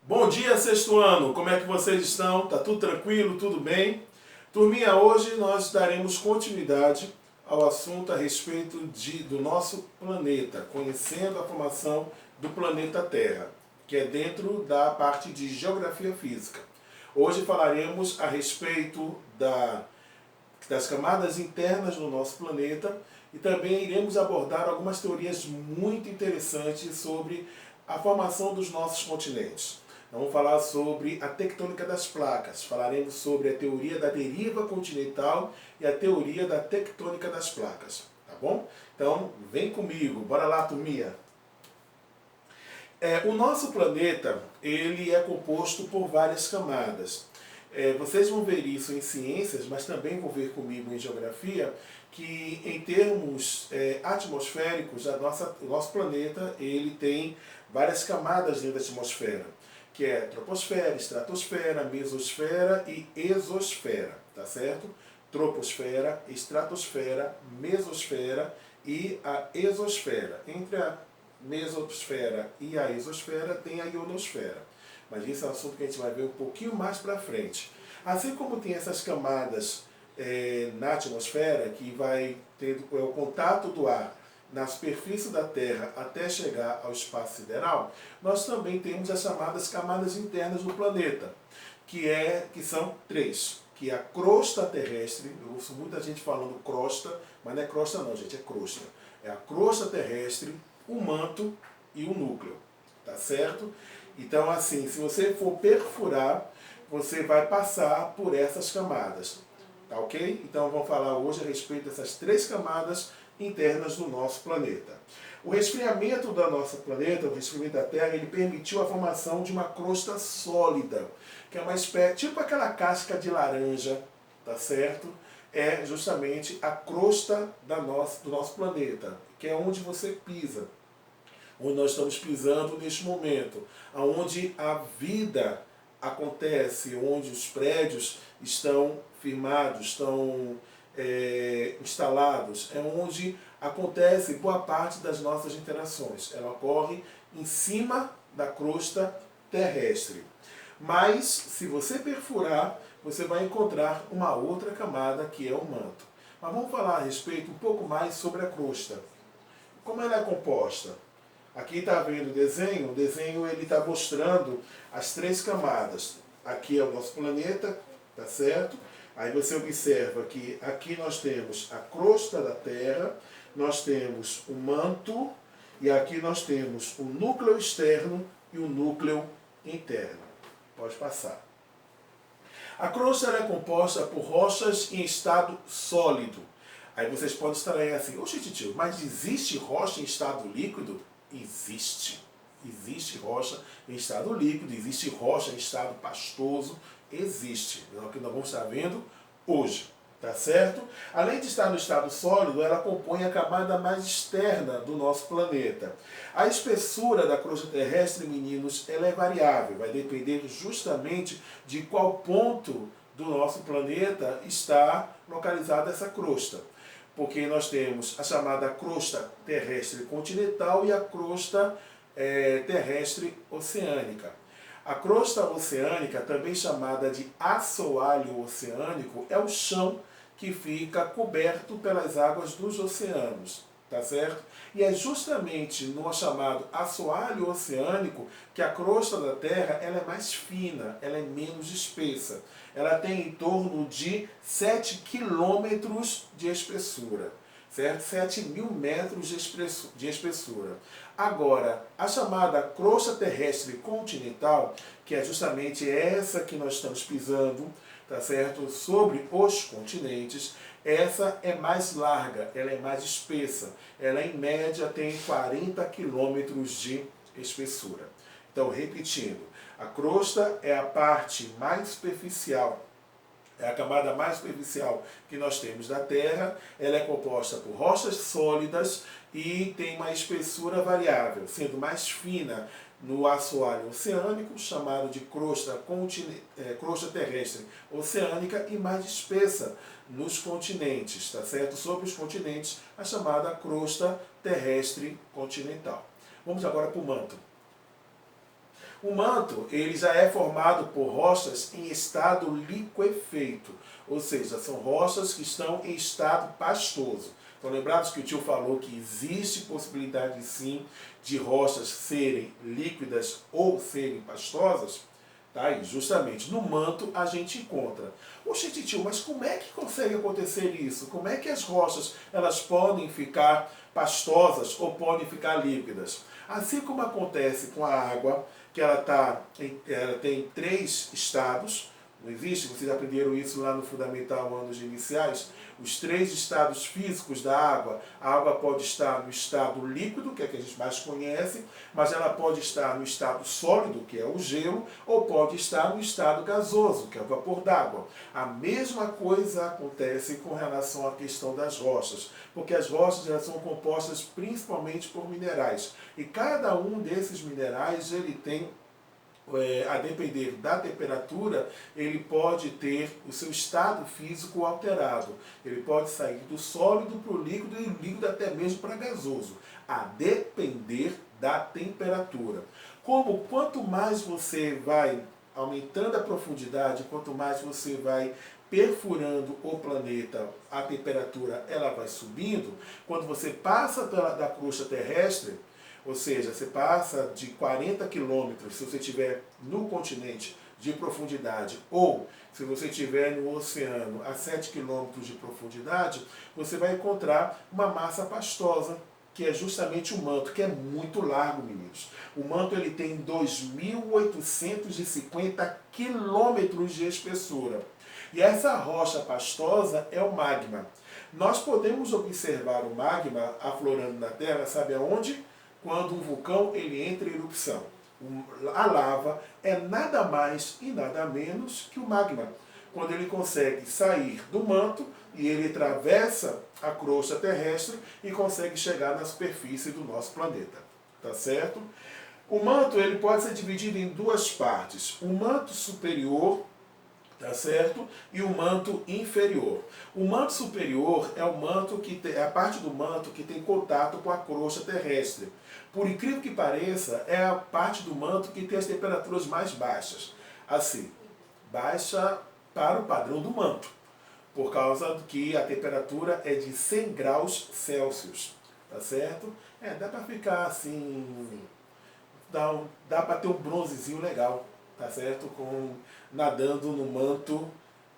Bom dia, sexto ano! Como é que vocês estão? Tá tudo tranquilo? Tudo bem? Turminha, hoje nós daremos continuidade ao assunto a respeito do nosso planeta, conhecendo a formação do planeta Terra, que é dentro da parte de geografia física. Hoje falaremos a respeito das camadas internas do nosso planeta e também iremos abordar algumas teorias muito interessantes sobre a formação dos nossos continentes. Vamos falar sobre a tectônica das placas, falaremos sobre a teoria da deriva continental e a teoria da tectônica das placas, tá bom? Então, vem comigo, bora lá, turminha! O nosso planeta, ele é composto por várias camadas. Vocês vão ver isso em ciências, mas também vão ver comigo em geografia, que em termos atmosféricos, o nosso planeta ele tem várias camadas dentro da atmosfera, que é troposfera, estratosfera, mesosfera e exosfera, tá certo? Troposfera, estratosfera, mesosfera e a exosfera. Entre a mesosfera e a exosfera tem a ionosfera. Mas isso é um assunto que a gente vai ver um pouquinho mais para frente. Assim como tem essas camadas na atmosfera, que vai ter o contato do ar na superfície da Terra até chegar ao espaço sideral, nós também temos as chamadas camadas internas do planeta, que são três. Que é a crosta terrestre, eu ouço muita gente falando crosta, mas não é crosta não, gente, é crosta. É a crosta terrestre, o manto e o núcleo, tá certo? Então, assim, se você for perfurar, você vai passar por essas camadas, tá ok? Então, vamos falar hoje a respeito dessas três camadas internas do nosso planeta. O resfriamento do nosso planeta, o resfriamento da Terra, ele permitiu a formação de uma crosta sólida, que é uma espécie, tipo aquela casca de laranja, tá certo? É justamente a crosta do nosso planeta, que é onde você pisa, onde nós estamos pisando neste momento, onde a vida acontece, onde os prédios estão firmados, estão instalados, é onde acontece boa parte das nossas interações. Ela ocorre em cima da crosta terrestre. Mas, se você perfurar, você vai encontrar uma outra camada que é o manto. Mas vamos falar a respeito um pouco mais sobre a crosta. Como ela é composta? Aqui está vendo o desenho ele está mostrando as três camadas. Aqui é o nosso planeta, tá certo? Aí você observa que aqui nós temos a crosta da Terra, nós temos o manto, e aqui nós temos o núcleo externo e o núcleo interno. Pode passar. A crosta é composta por rochas em estado sólido. Aí vocês podem estar aí assim, oxe tio, mas existe rocha em estado líquido? Existe. Existe rocha em estado líquido, existe rocha em estado pastoso, existe. É o que nós vamos estar vendo hoje, tá certo? Além de estar no estado sólido, ela compõe a camada mais externa do nosso planeta. A espessura da crosta terrestre, meninos, ela é variável, vai depender justamente de qual ponto do nosso planeta está localizada essa crosta. Porque nós temos a chamada crosta terrestre continental e a crosta terrestre oceânica. A crosta oceânica, também chamada de assoalho oceânico, é o chão que fica coberto pelas águas dos oceanos, tá certo? E é justamente no chamado assoalho oceânico que a crosta da Terra ela é mais fina, ela é menos espessa. Ela tem em torno de 7 quilômetros de espessura, certo? 7.000 metros de espessura. Agora, a chamada crosta terrestre continental, que é justamente essa que nós estamos pisando, tá certo? Sobre os continentes, essa é mais larga, ela é mais espessa. Ela, em média, tem 40 quilômetros de espessura. Então, repetindo, a crosta é a parte mais superficial, é a camada mais superficial que nós temos da Terra. Ela é composta por rochas sólidas e tem uma espessura variável, sendo mais fina no assoalho oceânico, chamado de crosta terrestre oceânica, e mais espessa nos continentes, tá certo? Sobre os continentes, a chamada crosta terrestre continental. Vamos agora para o manto. O manto ele já é formado por rochas em estado liquefeito, ou seja, são rochas que estão em estado pastoso. Então, lembrados que o tio falou que existe possibilidade sim de rochas serem líquidas ou serem pastosas? Tá aí, justamente no manto a gente encontra. Oxe, tio, mas como é que consegue acontecer isso? Como é que as rochas elas podem ficar pastosas ou podem ficar líquidas? Assim como acontece com a água, que ela tem 3 estados, não existe? Vocês aprenderam isso lá no Fundamental, anos iniciais? Os 3 estados físicos da água. A água pode estar no estado líquido, que é o que a gente mais conhece, mas ela pode estar no estado sólido, que é o gelo, ou pode estar no estado gasoso, que é o vapor d'água. A mesma coisa acontece com relação à questão das rochas, porque as rochas elas são compostas principalmente por minerais. E cada um desses minerais ele tem a depender da temperatura, ele pode ter o seu estado físico alterado. Ele pode sair do sólido para o líquido e o líquido até mesmo para gasoso, a depender da temperatura. Como quanto mais você vai aumentando a profundidade, quanto mais você vai perfurando o planeta, a temperatura ela vai subindo. Quando você passa da crosta terrestre, ou seja, você passa de 40 quilômetros, se você estiver no continente, de profundidade, ou se você estiver no oceano a 7 quilômetros de profundidade, você vai encontrar uma massa pastosa, que é justamente o manto, que é muito largo, meninos. O manto ele tem 2.850 quilômetros de espessura. E essa rocha pastosa é o magma. Nós podemos observar o magma aflorando na Terra, sabe aonde? Quando um vulcão ele entra em erupção. A lava é nada mais e nada menos que o magma. Quando ele consegue sair do manto e ele atravessa a crosta terrestre e consegue chegar na superfície do nosso planeta. Tá certo? O manto ele pode ser dividido em 2 partes. O manto superior, tá certo? E o manto inferior. O manto superior é o manto é a parte do manto que tem contato com a crosta terrestre. Por incrível que pareça, é a parte do manto que tem as temperaturas mais baixas. Assim, baixa para o padrão do manto, por causa do que a temperatura é de 100 graus Celsius, tá certo? Dá para ficar assim, dá para ter um bronzezinho legal, tá certo? Nadando no manto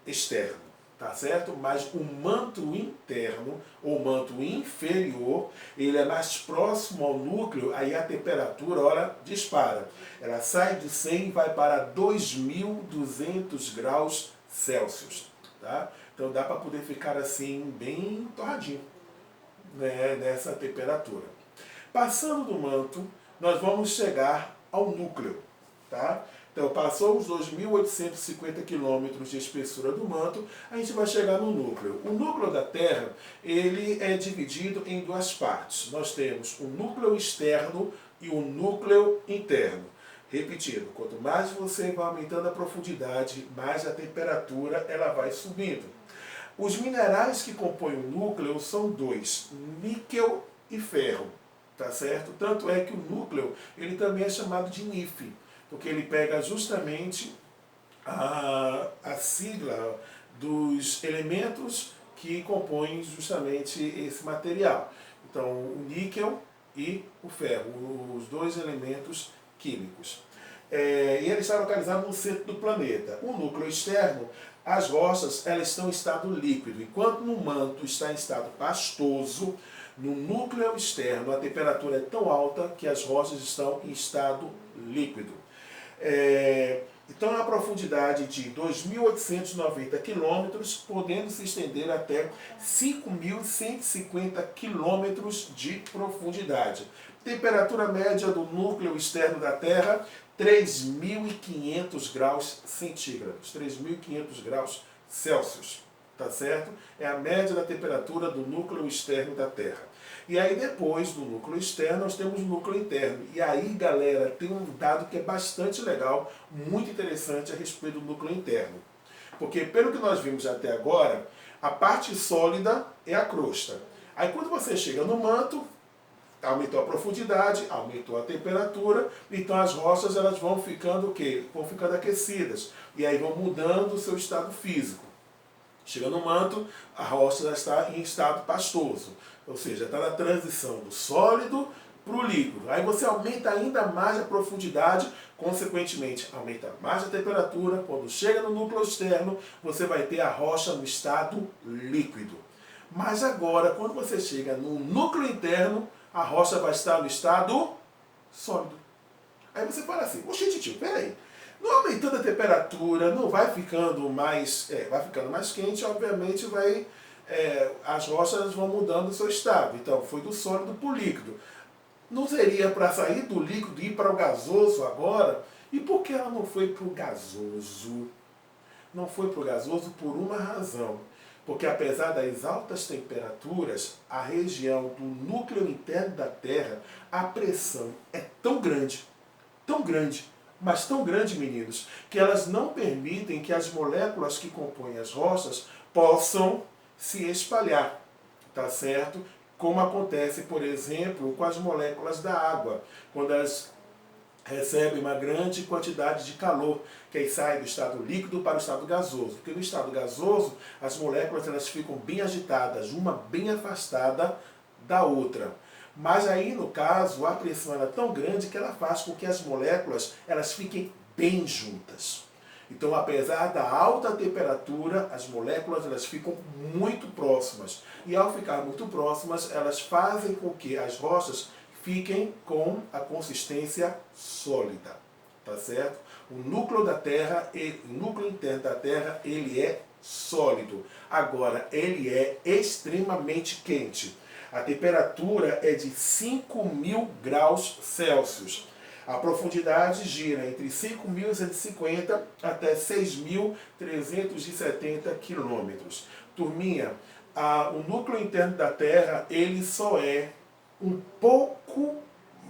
externo, tá certo? Mas o manto interno, ou manto inferior, ele é mais próximo ao núcleo, aí a temperatura, olha, dispara. Ela sai de 100 e vai para 2.200 graus Celsius, tá? Então dá para poder ficar assim, bem torradinho, né, nessa temperatura. Passando do manto, nós vamos chegar ao núcleo, tá? Então, passou os 2.850 quilômetros de espessura do manto, a gente vai chegar no núcleo. O núcleo da Terra, ele é dividido em 2 partes. Nós temos o núcleo externo e o núcleo interno. Repetindo, quanto mais você vai aumentando a profundidade, mais a temperatura ela vai subindo. Os minerais que compõem o núcleo são 2, níquel e ferro, tá certo? Tanto é que o núcleo, ele também é chamado de NIF, porque ele pega justamente a sigla dos elementos que compõem justamente esse material. Então, o níquel e o ferro, os 2 elementos químicos. E ele está localizado no centro do planeta. O núcleo externo, as rochas elas estão em estado líquido, enquanto no manto está em estado pastoso. No núcleo externo, a temperatura é tão alta que as rochas estão em estado líquido. Então, a profundidade de 2.890 quilômetros, podendo se estender até 5.150 quilômetros de profundidade. Temperatura média do núcleo externo da Terra, 3.500 graus centígrados, 3.500 graus Celsius, tá certo? É a média da temperatura do núcleo externo da Terra. E aí depois do núcleo externo nós temos o núcleo interno. E aí, galera, tem um dado que é bastante legal, muito interessante a respeito do núcleo interno. Porque pelo que nós vimos até agora, a parte sólida é a crosta. Aí quando você chega no manto, aumentou a profundidade, aumentou a temperatura, então as rochas elas vão ficando o quê? Vão ficando aquecidas, e aí vão mudando o seu estado físico. Chega no manto, a rocha já está em estado pastoso, ou seja, está na transição do sólido para o líquido. Aí você aumenta ainda mais a profundidade, consequentemente aumenta mais a temperatura. Quando chega no núcleo externo, você vai ter a rocha no estado líquido. Mas agora, quando você chega no núcleo interno, a rocha vai estar no estado sólido. Aí você fala assim, oxe, tio, peraí, não aumentando a temperatura, não vai ficando mais, vai ficando mais quente, obviamente as rochas vão mudando o seu estado. Então, foi do sólido para o líquido. Não seria para sair do líquido e ir para o gasoso agora? E por que ela não foi para o gasoso? Não foi para o gasoso por uma razão. Porque apesar das altas temperaturas, a região do núcleo interno da Terra, a pressão é tão grande, mas tão grande, meninos, que elas não permitem que as moléculas que compõem as rochas possam se espalhar, tá certo? Como acontece, por exemplo, com as moléculas da água, quando elas recebem uma grande quantidade de calor, que aí sai do estado líquido para o estado gasoso. Porque no estado gasoso, as moléculas elas ficam bem agitadas, uma bem afastada da outra. Mas aí, no caso, a pressão é tão grande que ela faz com que as moléculas elas fiquem bem juntas. Então, apesar da alta temperatura, as moléculas elas ficam muito próximas. E ao ficar muito próximas, elas fazem com que as rochas fiquem com a consistência sólida. Tá certo? O núcleo da Terra, o núcleo interno da Terra, ele é sólido. Agora, ele é extremamente quente. A temperatura é de 5.000 graus Celsius. A profundidade gira entre 5.150 até 6.370 quilômetros. Turminha, o núcleo interno da Terra, ele só é um pouco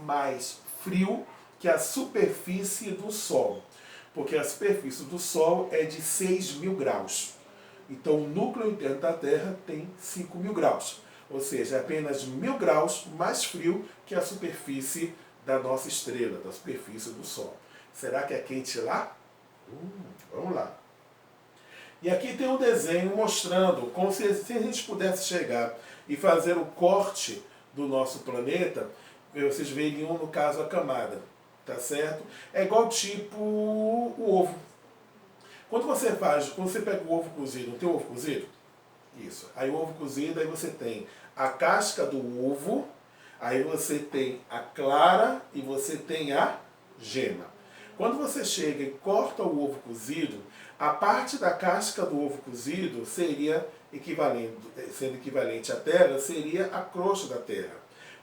mais frio que a superfície do Sol. Porque a superfície do Sol é de 6.000 graus. Então o núcleo interno da Terra tem 5.000 graus. Ou seja, é apenas 1.000 graus mais frio que a superfície da nossa estrela, da superfície do Sol. Será que é quente lá? Vamos lá. E aqui tem um desenho mostrando como se a gente pudesse chegar e fazer o corte do nosso planeta. Vocês veriam, no caso, a camada. Tá certo? É igual tipo o ovo. Quando você pega o ovo cozido, não tem ovo cozido? Isso. Aí o ovo cozido, aí você tem a casca do ovo, aí você tem a clara e você tem a gema. Quando você chega e corta o ovo cozido, a parte da casca do ovo cozido seria sendo equivalente à terra, seria a crosta da terra.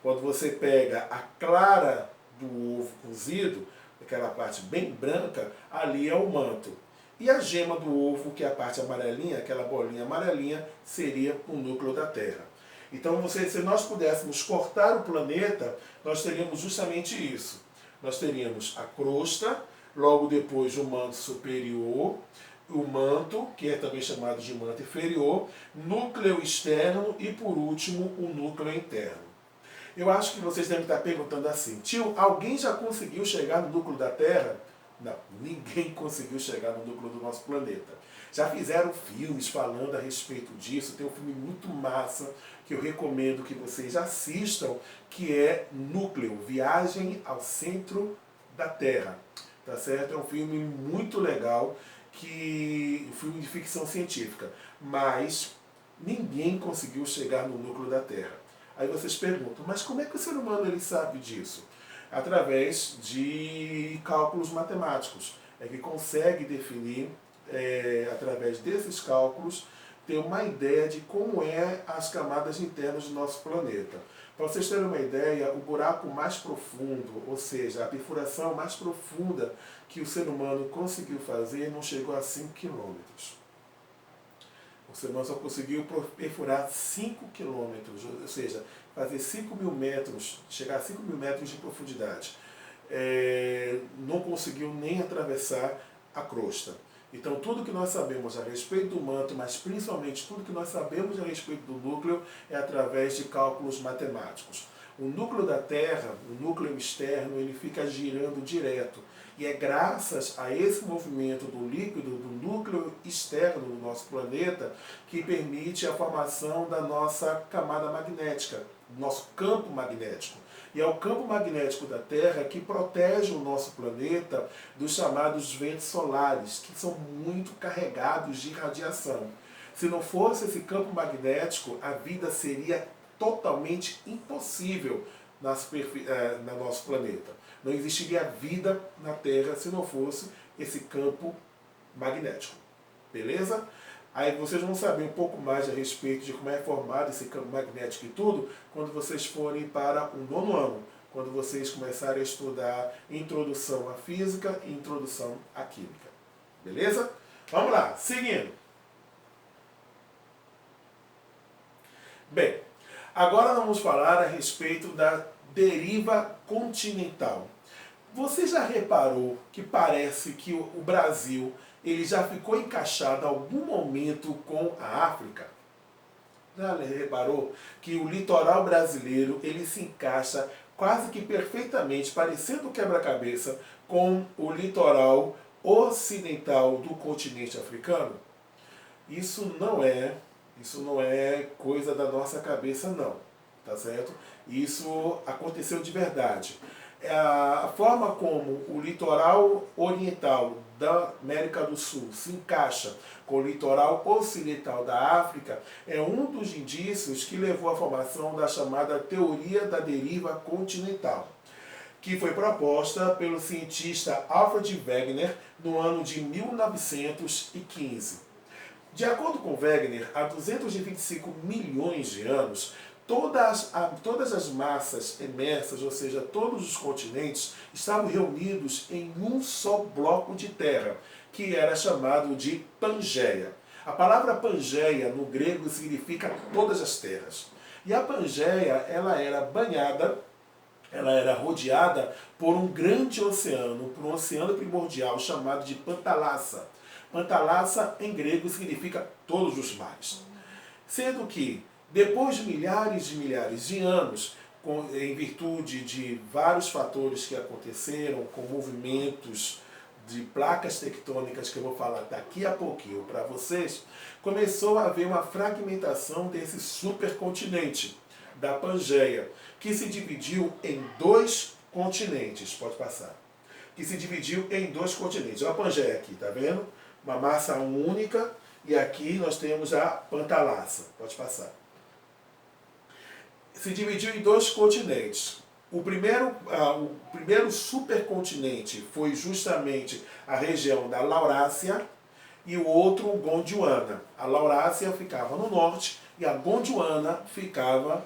Quando você pega a clara do ovo cozido, aquela parte bem branca, ali é o manto. E a gema do ovo, que é a parte amarelinha, aquela bolinha amarelinha, seria o núcleo da Terra. Então, se nós pudéssemos cortar o planeta, nós teríamos justamente isso. Nós teríamos a crosta, logo depois o manto superior, o manto, que é também chamado de manto inferior, núcleo externo e, por último, o núcleo interno. Eu acho que vocês devem estar perguntando assim, tio, alguém já conseguiu chegar no núcleo da Terra? Não, ninguém conseguiu chegar no núcleo do nosso planeta. Já fizeram filmes falando a respeito disso, tem um filme muito massa que eu recomendo que vocês assistam, que é Núcleo, Viagem ao Centro da Terra. Tá certo? É um filme muito legal, um filme de ficção científica, mas ninguém conseguiu chegar no núcleo da Terra. Aí vocês perguntam, mas como é que o ser humano ele sabe disso? Através de cálculos matemáticos. É que consegue definir, através desses cálculos, ter uma ideia de como é as camadas internas do nosso planeta. Para vocês terem uma ideia, o buraco mais profundo, ou seja, a perfuração mais profunda que o ser humano conseguiu fazer não chegou a 5 quilômetros. O ser humano só conseguiu perfurar 5 quilômetros, ou seja, fazer 5.000 metros, chegar a 5.000 metros de profundidade. Não conseguiu nem atravessar a crosta. Então tudo que nós sabemos a respeito do manto, mas principalmente tudo que nós sabemos a respeito do núcleo, é através de cálculos matemáticos. O núcleo da Terra, o núcleo externo, ele fica girando direto. E é graças a esse movimento do líquido, do núcleo externo do nosso planeta, que permite a formação da nossa camada magnética, do nosso campo magnético. E é o campo magnético da Terra que protege o nosso planeta dos chamados ventos solares, que são muito carregados de radiação. Se não fosse esse campo magnético, a vida seria totalmente impossível no nosso planeta. Não existiria vida na Terra se não fosse esse campo magnético. Beleza? Aí vocês vão saber um pouco mais a respeito de como é formado esse campo magnético e tudo, quando vocês forem para o 9º ano, quando vocês começarem a estudar Introdução à Física e Introdução à Química. Beleza? Vamos lá, seguindo. Bem, agora vamos falar a respeito da deriva continental. Você já reparou que parece que o Brasil ele já ficou encaixado em algum momento com a África? Já reparou que o litoral brasileiro ele se encaixa quase que perfeitamente, parecendo um quebra-cabeça, com o litoral ocidental do continente africano? Isso não é coisa da nossa cabeça não, tá certo? Isso aconteceu de verdade. A forma como o litoral oriental da América do Sul se encaixa com o litoral ocidental da África é um dos indícios que levou à formação da chamada teoria da deriva continental, que foi proposta pelo cientista Alfred Wegener no ano de 1915. De acordo com Wegener, há 225 milhões de anos, todas as massas emersas, ou seja, todos os continentes, estavam reunidos em um só bloco de terra, que era chamado de Pangeia. A palavra Pangeia, no grego, significa todas as terras. E a Pangeia, ela era rodeada por um grande oceano, por um oceano primordial chamado de Pantalassa. Pantalassa, em grego, significa todos os mares. Sendo que, depois de milhares de anos, em virtude de vários fatores que aconteceram, com movimentos de placas tectônicas que eu vou falar daqui a pouquinho para vocês, começou a haver uma fragmentação desse supercontinente, da Pangeia, que se dividiu em 2 continentes. Pode passar. Que se dividiu em 2 continentes. Olha a Pangeia aqui, tá vendo? Uma massa única, e aqui nós temos a Pantalassa. Pode passar. Se dividiu em 2 continentes. O primeiro supercontinente foi justamente a região da Laurásia e o outro Gondwana. A Laurásia ficava no norte e a Gondwana ficava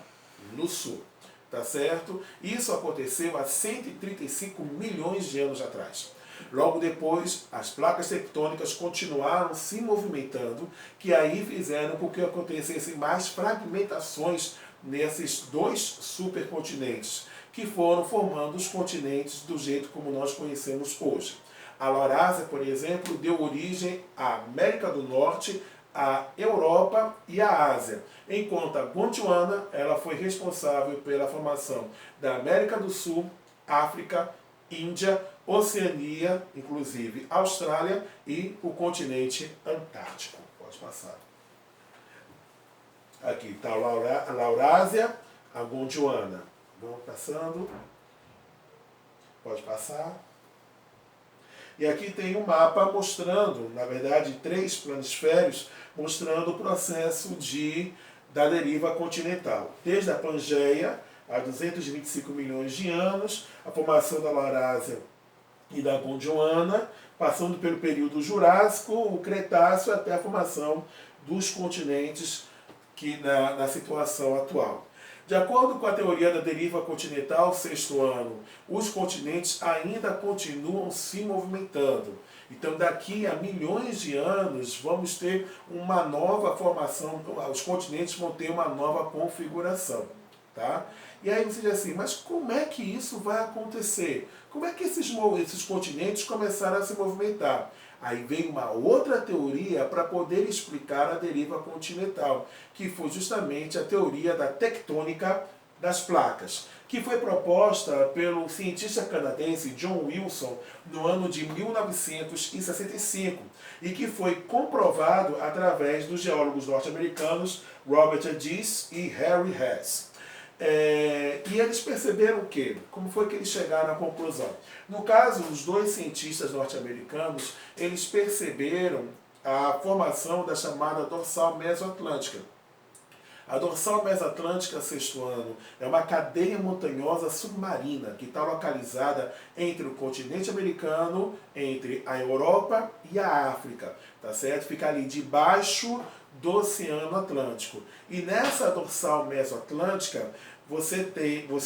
no sul. Tá certo? Isso aconteceu há 135 milhões de anos atrás. Logo depois, as placas tectônicas continuaram se movimentando, que aí fizeram com que acontecessem mais fragmentações nesses 2 supercontinentes, que foram formando os continentes do jeito como nós conhecemos hoje. A Laurásia, por exemplo, deu origem à América do Norte, à Europa e à Ásia, enquanto a Gondwana ela foi responsável pela formação da América do Sul, África, Índia, Oceania, inclusive Austrália e o continente Antártico. Pode passar. Aqui está a Laurásia, a Gondwana. Vamos passando. Pode passar. E aqui tem um mapa mostrando, na verdade, 3 planisférios, mostrando o processo da deriva continental. Desde a Pangeia, há 225 milhões de anos, a formação da Laurásia e da Gondwana, passando pelo período Jurássico, o Cretáceo, até a formação dos continentes na situação atual. De acordo com a teoria da deriva continental, 6º ano, os continentes ainda continuam se movimentando. Então, daqui a milhões de anos, vamos ter uma nova formação, os continentes vão ter uma nova configuração. Tá? E aí você diz assim, mas como é que isso vai acontecer? Como é que esses continentes começaram a se movimentar? Aí vem uma outra teoria para poder explicar a deriva continental, que foi justamente a teoria da tectônica das placas, que foi proposta pelo cientista canadense John Wilson no ano de 1965 e que foi comprovado através dos geólogos norte-americanos Robert Dease e Harry Hess. E eles perceberam o quê? Como foi que eles chegaram à conclusão? No caso, os dois cientistas norte-americanos, eles perceberam a formação da chamada dorsal mesoatlântica. A dorsal mesoatlântica sextuano é uma cadeia montanhosa submarina que está localizada entre o continente americano, entre a Europa e a África, tá certo? Fica ali debaixo do Oceano Atlântico. E nessa dorsal mesoatlântica você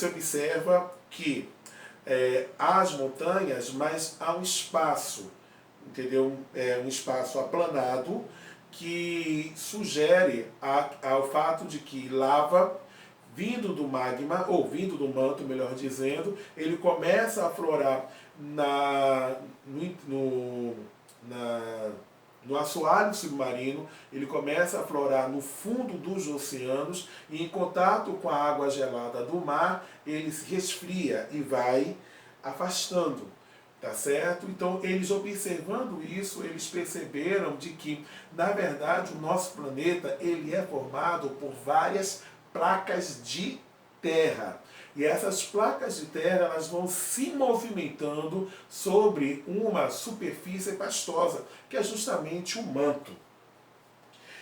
observa que há as montanhas, mas há um espaço, entendeu? Um espaço aplanado, que sugere ao fato de que lava vindo do magma, ou vindo do manto, melhor dizendo, ele começa a aflorar no assoalho submarino, ele começa a aflorar no fundo dos oceanos e em contato com a água gelada do mar, ele se resfria e vai afastando. Tá certo? Então, eles observando isso, eles perceberam de que, na verdade, o nosso planeta ele é formado por várias placas de terra. E essas placas de terra elas vão se movimentando sobre uma superfície pastosa, que é justamente o manto.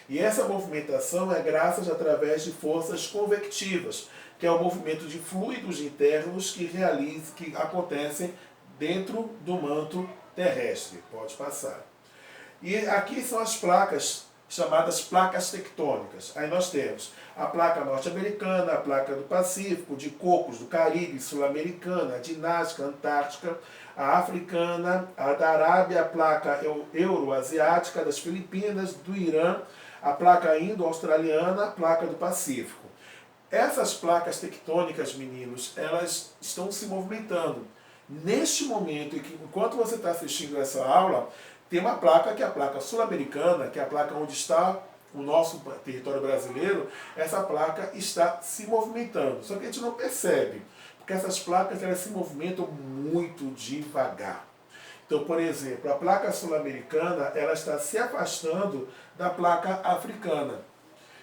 E essa movimentação é graças através de forças convectivas, que é o movimento de fluidos internos que acontecem dentro do manto terrestre. Pode passar. E aqui são as placas, chamadas placas tectônicas. Aí nós temos a placa norte-americana, a placa do Pacífico, de Cocos, do Caribe, sul-americana, a de Nazca, Antártica, a africana, a da Arábia, a placa euroasiática, das Filipinas, do Irã, a placa indo-australiana, a placa do Pacífico. Essas placas tectônicas, meninos, elas estão se movimentando. Neste momento, enquanto você está assistindo essa aula, tem uma placa que é a placa sul-americana, que é a placa onde está o nosso território brasileiro. Essa placa está se movimentando, só que a gente não percebe, porque essas placas elas se movimentam muito devagar. Então, por exemplo, a placa sul-americana ela está se afastando da placa africana.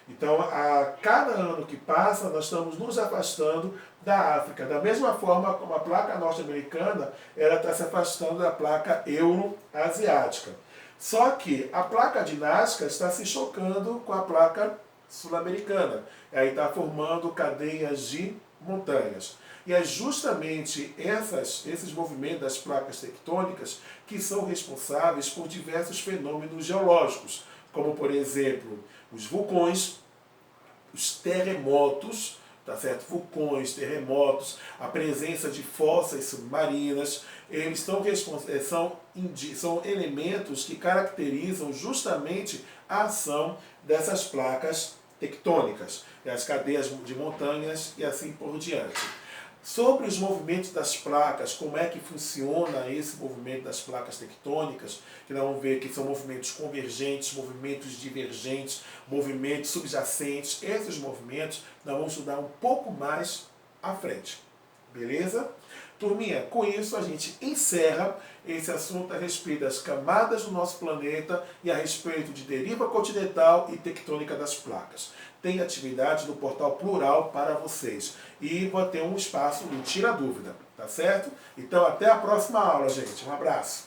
Então, a cada ano que passa, nós estamos nos afastando da África. Da mesma forma como a placa norte-americana, ela está se afastando da placa euroasiática. Só que a placa de Nazca está se chocando com a placa sul-americana. Aí está formando cadeias de montanhas. E é justamente esses movimentos das placas tectônicas que são responsáveis por diversos fenômenos geológicos, como, por exemplo, os vulcões, os terremotos, tá certo? Vulcões, terremotos, a presença de fossas submarinas, eles são elementos que caracterizam justamente a ação dessas placas tectônicas, as cadeias de montanhas e assim por diante. Sobre os movimentos das placas, como é que funciona esse movimento das placas tectônicas, que nós vamos ver que são movimentos convergentes, movimentos divergentes, movimentos subjacentes. Esses movimentos nós vamos estudar um pouco mais à frente. Beleza? Turminha, com isso a gente encerra esse assunto a respeito das camadas do nosso planeta e a respeito de deriva continental e tectônica das placas. Tem atividade no portal Plural para vocês. E vou ter um espaço no Tira Dúvida, tá certo? Então até a próxima aula, gente. Um abraço.